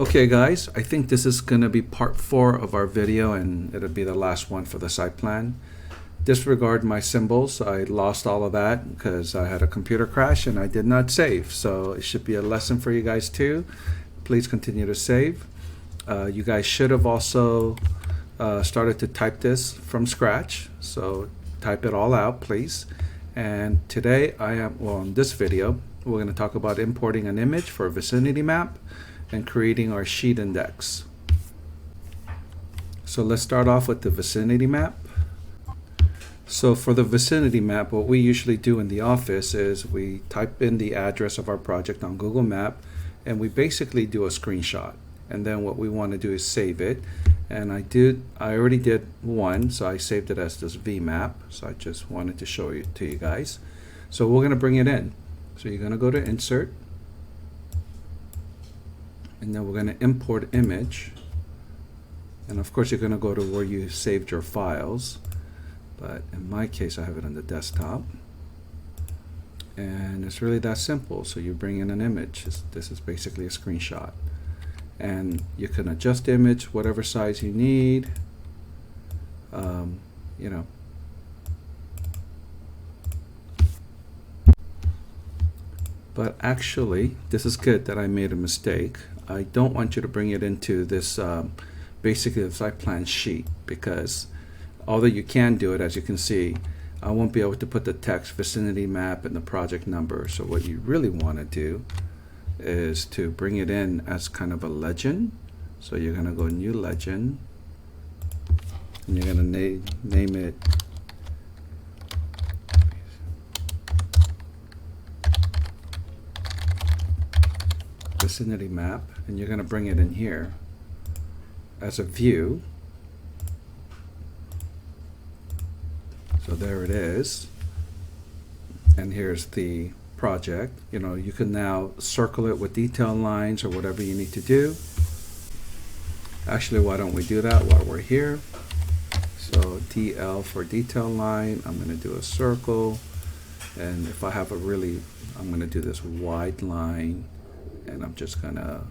Okay guys, I think this is going to be part 4 of our video, and it'll be the last one for the site plan. Disregard my symbols. I lost all of that because I had a computer crash and I did not save. So it should be a lesson for you guys too. Please continue to save. You guys should have also started to type this from scratch. So type it all out, please. And today in this video, we're going to talk about importing an image for a vicinity map and creating our sheet index. So let's start off with the vicinity map. So for the vicinity map, what we usually do in the office is we type in the address of our project on Google Map, and we basically do a screenshot. And then what we want to do is save it. And I already did one, so I saved it as this VMap. So I just wanted to show it to you guys. So we're going to bring it in. So you're going to go to Insert, and then we're going to import image. And of course, you're going to go to where you saved your files. But in my case, I have it on the desktop. And it's really that simple. So you bring in an image. This is basically a screenshot. And you can adjust the image whatever size you need. You know. But actually, this is good that I made a mistake. I don't want you to bring it into this basically the site plan sheet, because although you can do it, as you can see, I won't be able to put the text vicinity map and the project number. So what you really want to do is to bring it in as kind of a legend. So you're going to go new legend, and you're going to name it vicinity map, and you're going to bring it in here as a view. So there it is, and here's the project. You know, you can now circle it with detail lines or whatever you need to do. Actually, why don't we do that while we're here? So DL for detail line, I'm going to do a circle, and if I have I'm going to do this wide line, and I'm just going to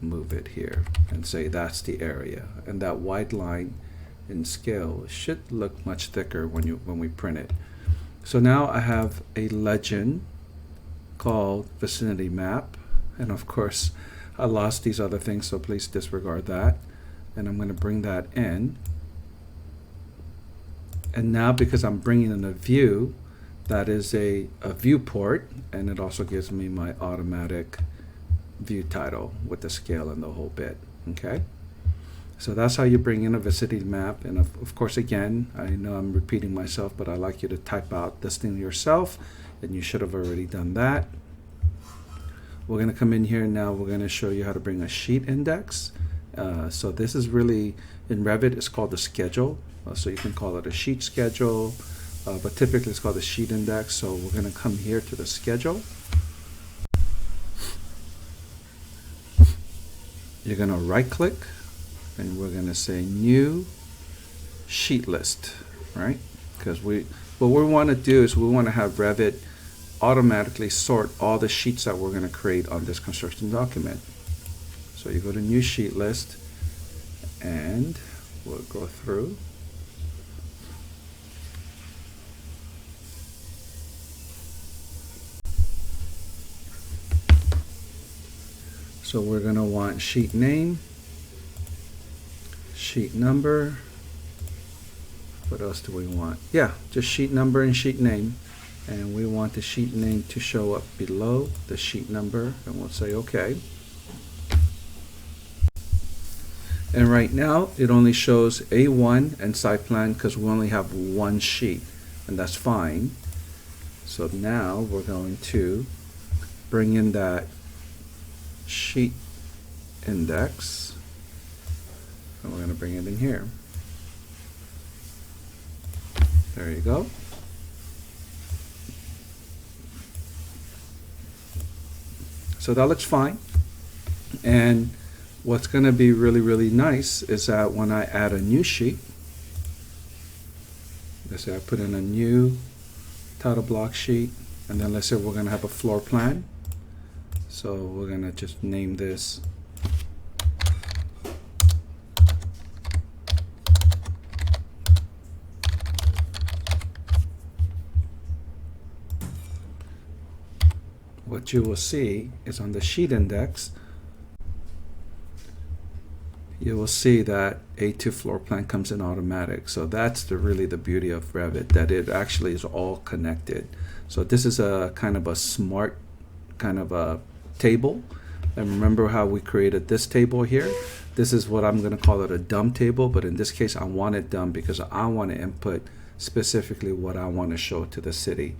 move it here and say that's the area. And that wide line in scale should look much thicker when we print it. So now I have a legend called vicinity map, and of course I lost these other things, so please disregard that. And I'm going to bring that in, and now because I'm bringing in a view, that is a viewport, and it also gives me my automatic view title with the scale and the whole bit. Okay, so that's how you bring in a vicinity map. And of course, again, I know I'm repeating myself, but I like you to type out this thing yourself, and you should have already done that. We're going to come in here now. We're going to show you how to bring a sheet index. So this is really, in Revit, it's called the schedule. So you can call it a sheet schedule, but typically it's called the sheet index. So we're going to come here to the schedule. You're going to right click, and we're going to say new sheet list, right? Because what we want to do is we want to have Revit automatically sort all the sheets that we're going to create on this construction document. So you go to new sheet list, and we'll go through. So we're going to want sheet name, sheet number. What else do we want? Yeah, just sheet number and sheet name. And we want the sheet name to show up below the sheet number, and we'll say OK. And right now it only shows A1 and site plan because we only have one sheet, and that's fine. So now we're going to bring in that sheet index, and we're going to bring it in here. There you go. So that looks fine. And what's going to be really nice is that when I add a new sheet, let's say I put in a new title block sheet, and then let's say we're going to have a floor plan. So we're gonna just name this what you will see is on the sheet index, you will see that A2 floor plan comes in automatic. So that's really the beauty of Revit, that it actually is all connected. So this is a kind of a smart kind of a table. And remember how we created this table here? This is what I'm going to call it, a dumb table, but in this case I want it dumb because I want to input specifically what I want to show to the city.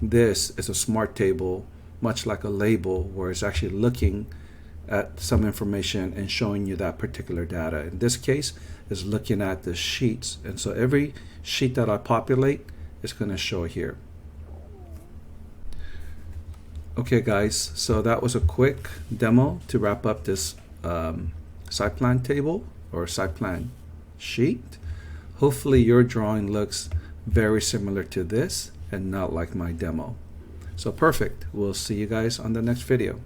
This is a smart table, much like a label, where it's actually looking at some information and showing you that particular data. In this case, is looking at the sheets, and so every sheet that I populate is going to show here. Okay guys, so that was a quick demo to wrap up this site plan table or site plan sheet. Hopefully your drawing looks very similar to this and not like my demo. So perfect. We'll see you guys on the next video.